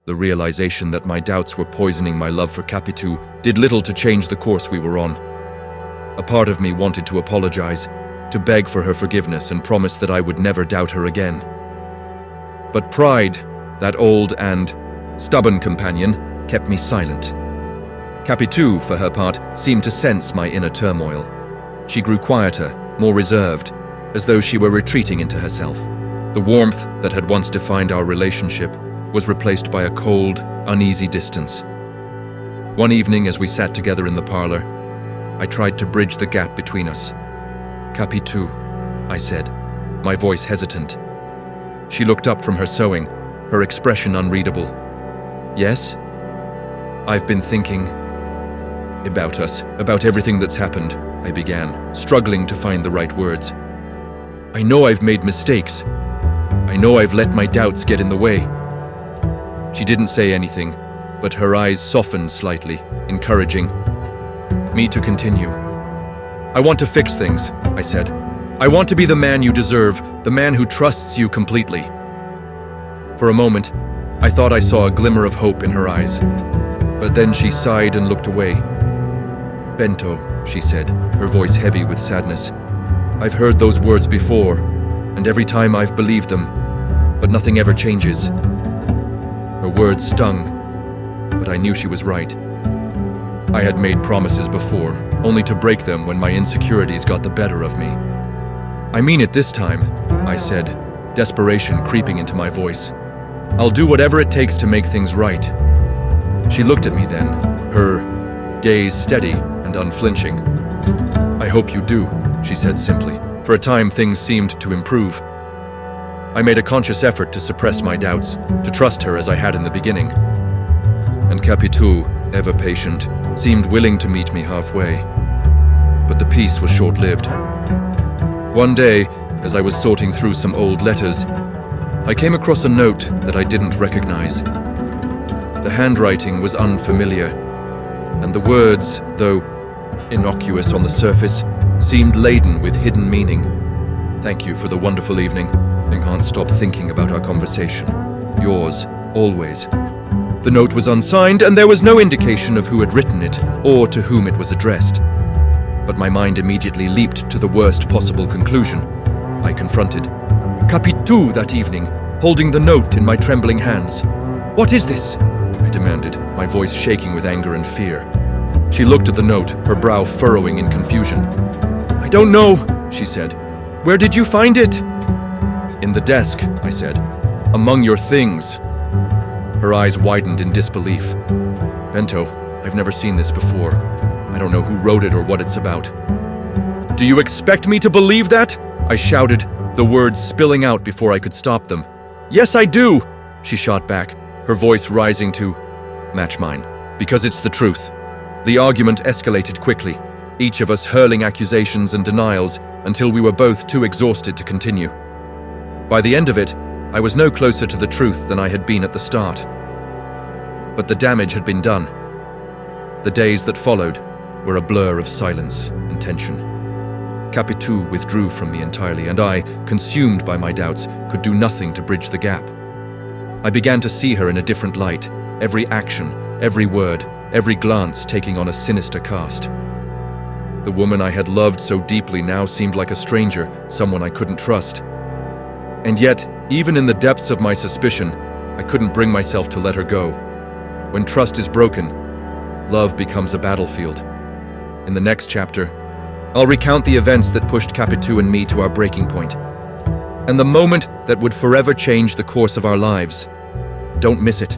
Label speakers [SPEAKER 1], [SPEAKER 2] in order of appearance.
[SPEAKER 1] The realization that my doubts were poisoning my love for Capitu did little to change the course we were on. A part of me wanted to apologize, to beg for her forgiveness and promise that I would never doubt her again. But pride, that old and stubborn companion, kept me silent. Capitu, for her part, seemed to sense my inner turmoil. She grew quieter, more reserved, as though she were retreating into herself. The warmth that had once defined our relationship was replaced by a cold, uneasy distance. One evening, as we sat together in the parlor, I tried to bridge the gap between us. "Capitu," I said, my voice hesitant. She looked up from her sewing, her expression unreadable. "Yes?" "I've been thinking about us, about everything that's happened," I began, struggling to find the right words. "I know I've made mistakes. I know I've let my doubts get in the way." She didn't say anything, but her eyes softened slightly, encouraging me to continue. "I want to fix things," I said. "I want to be the man you deserve, the man who trusts you completely." For a moment, I thought I saw a glimmer of hope in her eyes, but then she sighed and looked away. "Bento," she said, her voice heavy with sadness. "I've heard those words before, and every time I've believed them, but nothing ever changes." Her words stung, but I knew she was right. I had made promises before, only to break them when my insecurities got the better of me. "I mean it this time," I said, desperation creeping into my voice. "I'll do whatever it takes to make things right." She looked at me then, her gaze steady and unflinching. "I hope you do," she said simply. For a time, things seemed to improve. I made a conscious effort to suppress my doubts, to trust her as I had in the beginning. And Capitu, ever patient, seemed willing to meet me halfway. But the peace was short-lived. One day, as I was sorting through some old letters, I came across a note that I didn't recognize. The handwriting was unfamiliar, and the words, though innocuous on the surface, seemed laden with hidden meaning. "Thank you for the wonderful evening. I can't stop thinking about our conversation. Yours, always." The note was unsigned, and there was no indication of who had written it, or to whom it was addressed. But my mind immediately leaped to the worst possible conclusion. I confronted Capitu that evening, holding the note in my trembling hands. "What is this?" I demanded, my voice shaking with anger and fear. She looked at the note, her brow furrowing in confusion. "I don't know," she said. "Where did you find it?" "In the desk," I said. "Among your things." Her eyes widened in disbelief. "Bento, I've never seen this before. I don't know who wrote it or what it's about." "Do you expect me to believe that?" I shouted, the words spilling out before I could stop them. "Yes, I do," she shot back, her voice rising to match mine. "Because it's the truth." The argument escalated quickly, each of us hurling accusations and denials until we were both too exhausted to continue. By the end of it, I was no closer to the truth than I had been at the start. But the damage had been done. The days that followed were a blur of silence and tension. Capitu withdrew from me entirely, and I, consumed by my doubts, could do nothing to bridge the gap. I began to see her in a different light, every action, every word, every glance taking on a sinister cast. The woman I had loved so deeply now seemed like a stranger, someone I couldn't trust. And yet, even in the depths of my suspicion, I couldn't bring myself to let her go. When trust is broken, love becomes a battlefield. In the next chapter, I'll recount the events that pushed Capitu and me to our breaking point, and the moment that would forever change the course of our lives. Don't miss it.